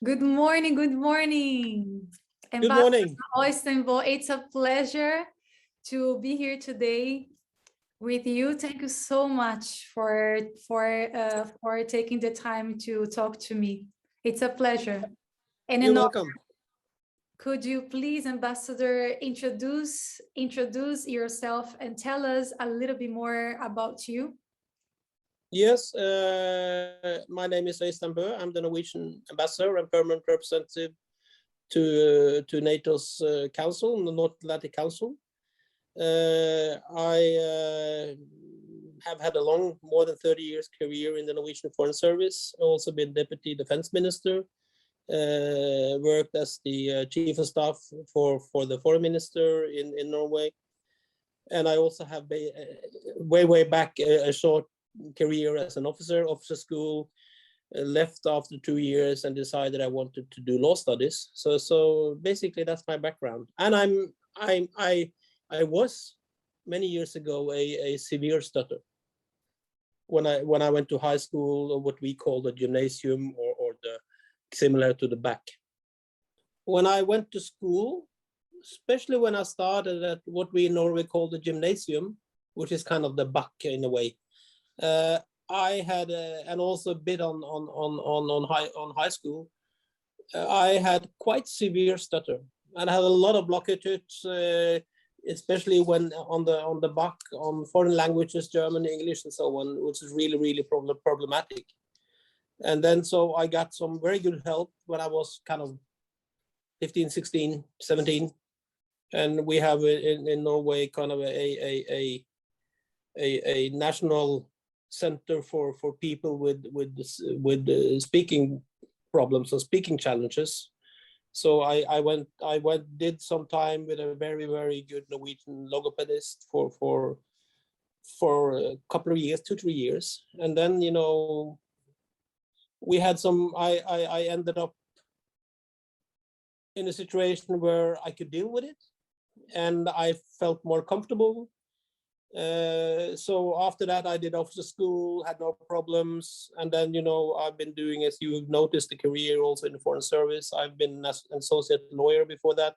Good morning, good morning. Good morning. Øystein Bø, it's a pleasure to be here today with you. Thank you so much for taking the time to talk to me. It's a pleasure. And You're welcome. Could you please, Ambassador, introduce yourself and tell us a little bit more about you? Yes, my name is Øystein Bø. I'm the Norwegian ambassador and permanent representative to NATO's council, the North Atlantic Council. I have had a long, more than 30 years career in the Norwegian Foreign Service. I've also been Deputy Defense Minister, worked as the Chief of Staff for the Foreign Minister in Norway. And I also have way back a short career as an officer school, left after 2 years and decided I wanted to do law studies. So basically that's my background. And I was many years ago a severe stutter when I went to high school, or what we call the gymnasium, or the similar to the back. When I went to school, especially when I started at what we in Norway call the gymnasium, which is kind of the back in a way, I had and also a bit on high school. I had quite severe stutter, and I had a lot of blockages, especially when on the back on foreign languages, German, English, and so on, which is really problematic. And then so I got some very good help when I was kind of 15, 16, 17, and we have in Norway kind of a national center for people with speaking problems or speaking challenges. So I did some time with a very good Norwegian logopedist for a couple of years, 2-3 years, and then we had some. I ended up in a situation where I could deal with it, and I felt more comfortable. So after that, I did officer school, had no problems. And then, I've been doing, as you've noticed, a career also in the Foreign Service. I've been an associate lawyer before that.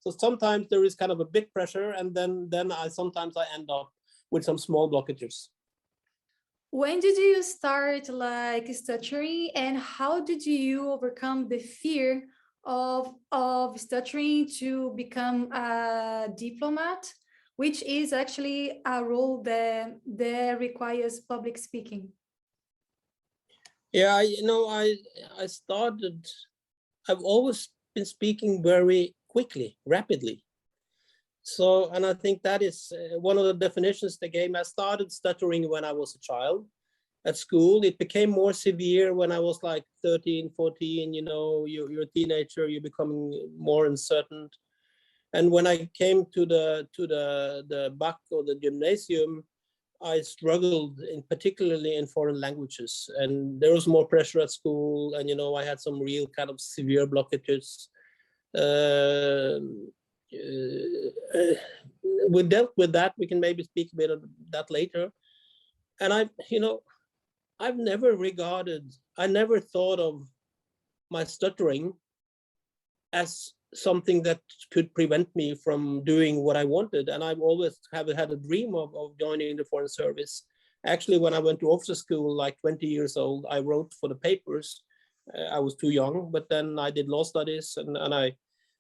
So sometimes there is kind of a big pressure, and then sometimes I end up with some small blockages. When did you start stuttering, and how did you overcome the fear of stuttering to become a diplomat, which is actually a role that requires public speaking? Yeah, I've always been speaking very quickly, rapidly. So, and I think that is one of the definitions they gave me. I started stuttering when I was a child at school. It became more severe when I was like 13, 14, you're a teenager, you're becoming more uncertain. And when I came to the back or the gymnasium, I struggled particularly in foreign languages, and there was more pressure at school, and I had some real kind of severe blockages. We dealt with that. We can maybe speak a bit of that later. And I never thought of my stuttering as something that could prevent me from doing what I wanted. And I've always had a dream of joining the Foreign Service. Actually, when I went to officer school, like 20 years old, I wrote for the papers. I was too young, but then I did law studies, and I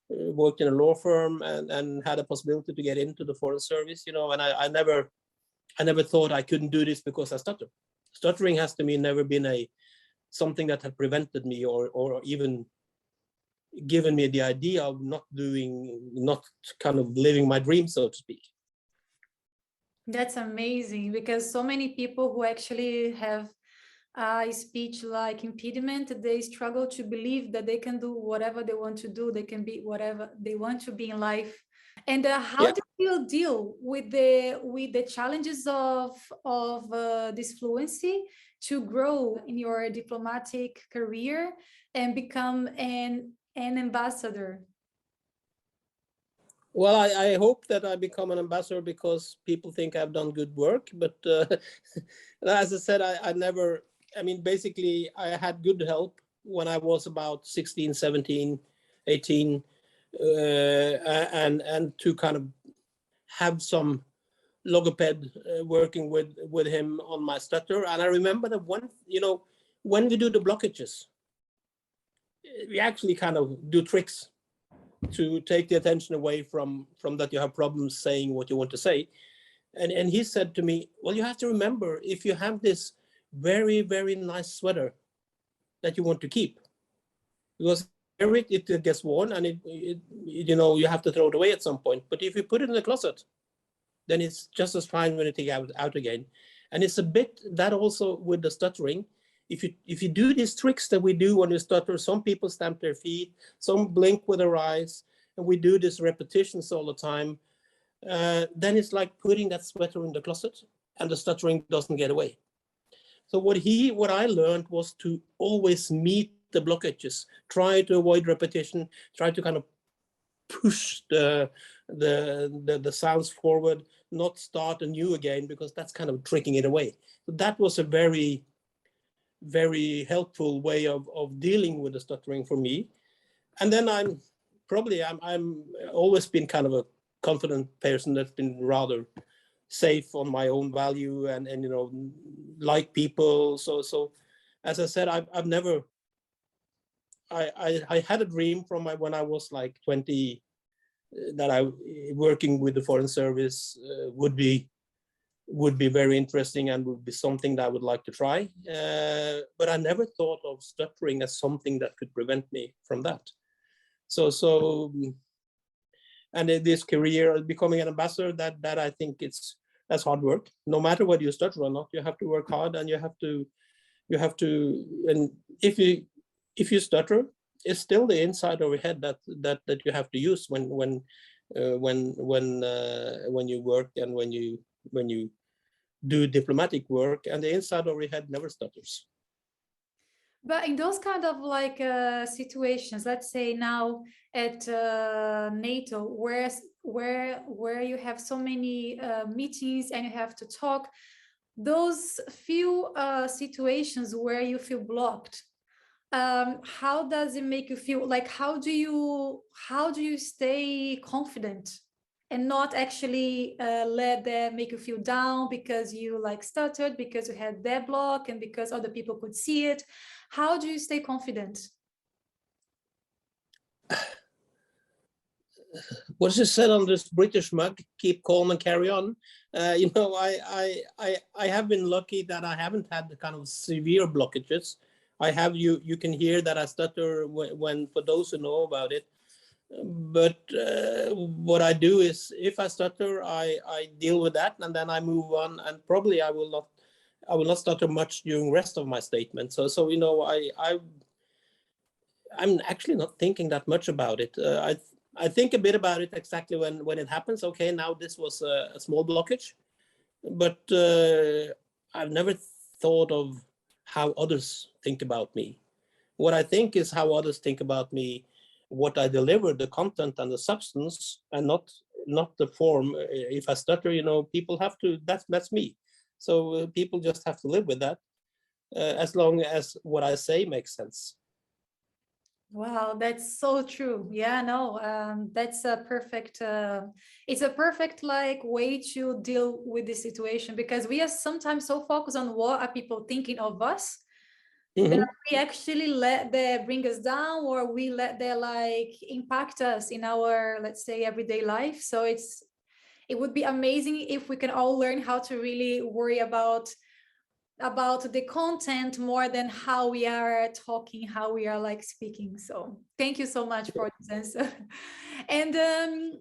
worked in a law firm and had a possibility to get into the Foreign Service, and I never thought I couldn't do this because I stutter. Stuttering has to me never been something that had prevented me or even given me the idea of not kind of living my dream, so to speak. That's amazing, because so many people who actually have a speech like impediment, they struggle to believe that they can do whatever they want to do, they can be whatever they want to be in life. And how do you deal with the challenges of this fluency to grow in your diplomatic career and become an ambassador? Well, I hope that I become an ambassador because people think I've done good work. But as I said, basically I had good help when I was about 16, 17, 18, and to kind of have some logoped working with him on my stutter. And I remember that one, when we do the blockages, we actually kind of do tricks to take the attention away from that you have problems saying what you want to say. And he said to me, well, you have to remember, if you have this very, very nice sweater that you want to keep, because it gets worn and you have to throw it away at some point. But if you put it in the closet, then it's just as fine when you take it out again. And it's a bit that also with the stuttering. If you do these tricks that we do when we stutter, some people stamp their feet, some blink with their eyes, and we do these repetitions all the time, then it's like putting that sweater in the closet and the stuttering doesn't get away. So what I learned was to always meet the blockages, try to avoid repetition, try to kind of push the sounds forward, not start anew again, because that's kind of tricking it away. So that was a very, very helpful way of dealing with the stuttering for me. And then I'm always been kind of a confident person that's been rather safe on my own value and like people. So as I said, I've never, I had a dream from when I was like 20 that working with the Foreign Service would be very interesting and would be something that I would like to try. But I never thought of stuttering as something that could prevent me from that. So and in this career, becoming an ambassador, that I think that's hard work. No matter whether you stutter or not, you have to work hard, and you have to, and if you stutter, it's still the inside of your head that you have to use when you work and when you do diplomatic work, and the inside of your head never stutters. But in those kind of like situations, let's say now at NATO, where you have so many meetings and you have to talk, those few situations where you feel blocked, how does it make you feel? Like, how do you stay confident and not actually let that make you feel down because you like stuttered, because you had that block and because other people could see it? How do you stay confident? What is said on this British mug, keep calm and carry on. I have been lucky that I haven't had the kind of severe blockages. I have, you can hear that I stutter when for those who know about it. But what I do is, if I stutter, I deal with that, and then I move on, and probably I will not stutter much during the rest of my statement. So I'm actually not thinking that much about it. I think a bit about it exactly when it happens. Okay, now this was a small blockage, but I've never thought of how others think about me. What I think is how others think about me, what I deliver, the content and the substance, and not the form. If I stutter, people have to, that's me. So people just have to live with that, as long as what I say makes sense. Wow, that's so true. Yeah, no, that's a perfect, it's a perfect like way to deal with this situation, because we are sometimes so focused on what are people thinking of us, that we actually let that bring us down, or we let that like impact us in our, let's say, everyday life. So it would be amazing if we can all learn how to really worry about the content more than how we are talking, how we are like speaking. So thank you so much for this answer. And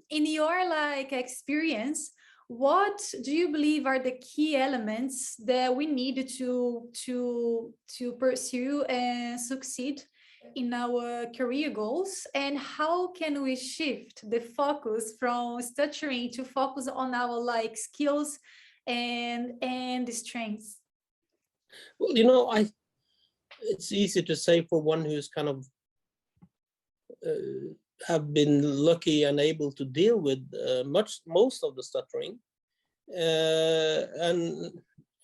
in your like experience, what do you believe are the key elements that we need to pursue and succeed in our career goals, and how can we shift the focus from stuttering to focus on our like skills and strengths? Well, it's easy to say for one who's kind of have been lucky and able to deal with most of the stuttering. And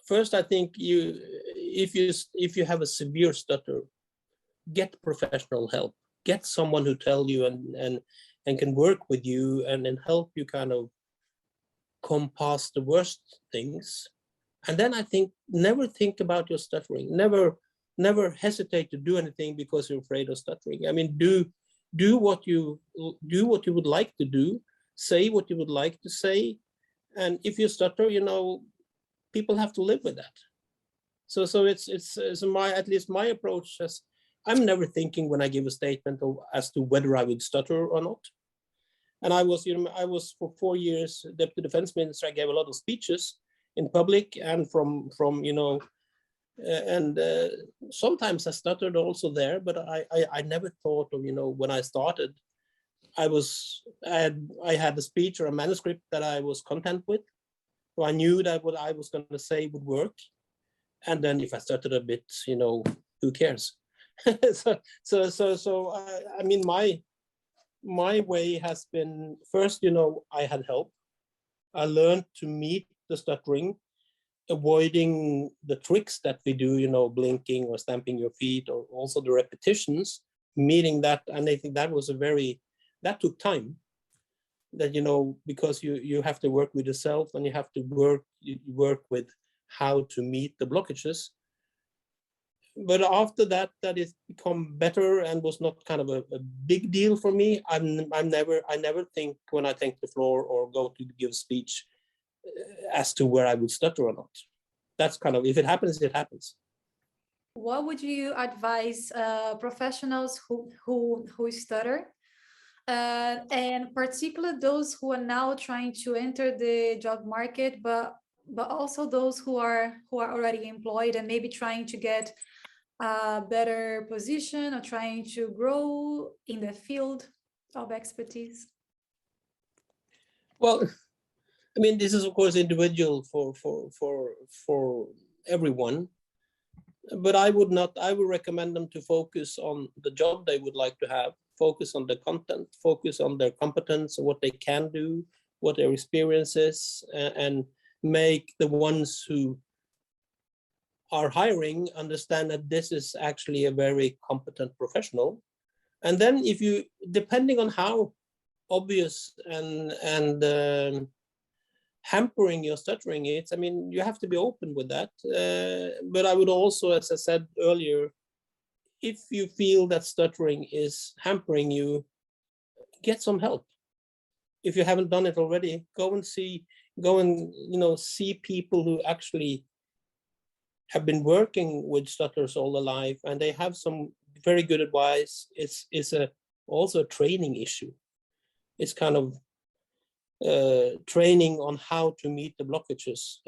first, I think if you have a severe stutter, get professional help, get someone who tell you and can work with you and help you kind of come past the worst things. And then I think never think about your stuttering, never hesitate to do anything because you're afraid of stuttering. I mean, do what you would like to do, say what you would like to say, and if you stutter, you know, people have to live with that. So it's my, at least my approach is, I'm never thinking when I give a statement as to whether I would stutter or not. And I was, you know, I was for 4 years deputy defense minister. I gave a lot of speeches in public and from you know, and sometimes I stuttered also there, but I never thought of, you know, when I started, I had a speech or a manuscript that I was content with. So I knew that what I was going to say would work. And then if I stuttered a bit, you know, who cares? so I mean, my way has been, first, you know, I had help. I learned to meet the stuttering, avoiding the tricks that we do, you know, blinking or stamping your feet, or also the repetitions, meeting that. And I think that was that took time. That, you know, because you have to work with yourself, and you have to work with how to meet the blockages. But after that, that has become better and was not kind of a big deal for me. I never think when I take the floor or go to give a speech as to where I would stutter or not. That's kind of, if it happens, it happens. What would you advise professionals who stutter, and particularly those who are now trying to enter the job market, but also those who are already employed and maybe trying to get a better position or trying to grow in the field of expertise? Well, I mean, this is of course individual for everyone, but I would recommend them to focus on the job they would like to have, focus on the content, focus on their competence, what they can do, what their experience is, and make the ones who are hiring understand that this is actually a very competent professional. And then if you, depending on how obvious and hampering your stuttering is, I mean, you have to be open with that. But I would also, as I said earlier, if you feel that stuttering is hampering you, get some help. If you haven't done it already, go and you know, see people who actually have been working with stutterers all their life, and they have some very good advice. It's also a training issue. It's kind of training on how to meet the blockages,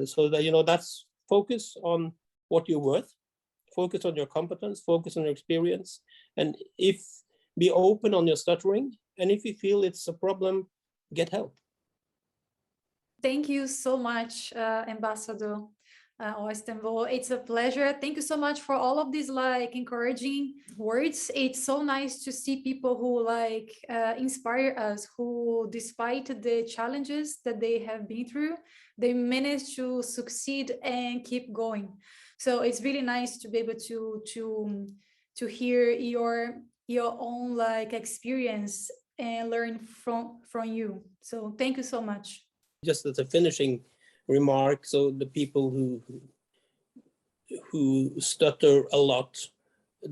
so that, you know, that's focus on what you're worth, focus on your competence, focus on your experience, and be open on your stuttering. And if you feel it's a problem, get help. Thank you so much, Ambassador Øystein Bø. It's a pleasure. Thank you so much for all of these like encouraging words. It's so nice to see people who like inspire us, who despite the challenges that they have been through, they manage to succeed and keep going. So it's really nice to be able to hear your own like experience and learn from you. So thank you so much. Just as a finishing remark, so the people who stutter a lot,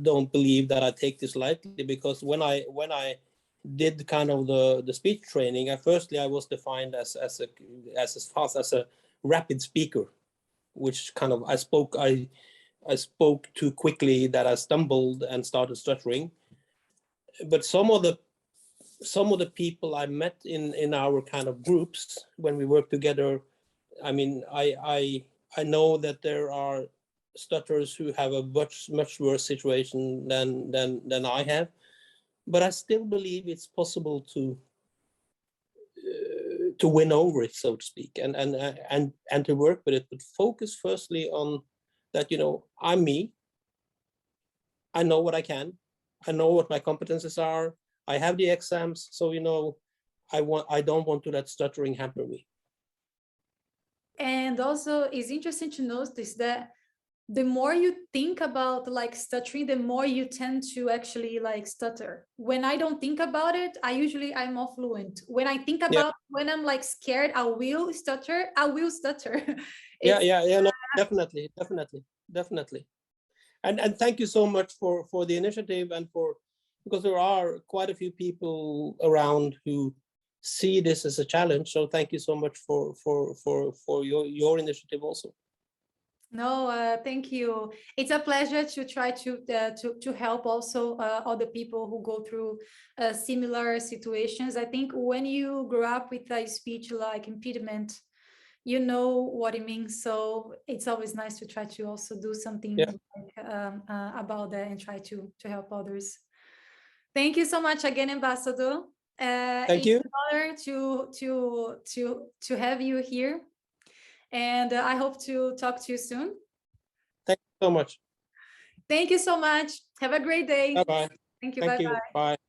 don't believe that I take this lightly, because when I did kind of the speech training, I was defined as fast as a rapid speaker, which kind of I spoke too quickly that I stumbled and started stuttering. But some of the people I met in our kind of groups when we work together, I mean, I know that there are stutterers who have a much worse situation than I have, but I still believe it's possible to win over it, so to speak, and to work with it. But focus firstly on that, you know, I'm me. I know what I can. I know what my competences are. I have the exams, so, you know, I don't want to let stuttering hamper me. And also, it's interesting to notice that the more you think about like stuttering, the more you tend to actually like stutter. When I don't think about it, I'm more fluent. When I think about, when I'm like scared, I will stutter. No, definitely. And thank you so much for the initiative, and because there are quite a few people around who see this as a challenge. So thank you so much for your initiative also. No, thank you. It's a pleasure to try to help also other people who go through similar situations. I think when you grow up with a speech like impediment, you know what it means. So it's always nice to try to also do something about that and try to help others. Thank you so much again, Ambassador. Thank you. It's an honor to have you here. And I hope to talk to you soon. Thank you so much. Thank you so much. Have a great day. Bye-bye. Thank you. Thank you. Bye-bye. Bye.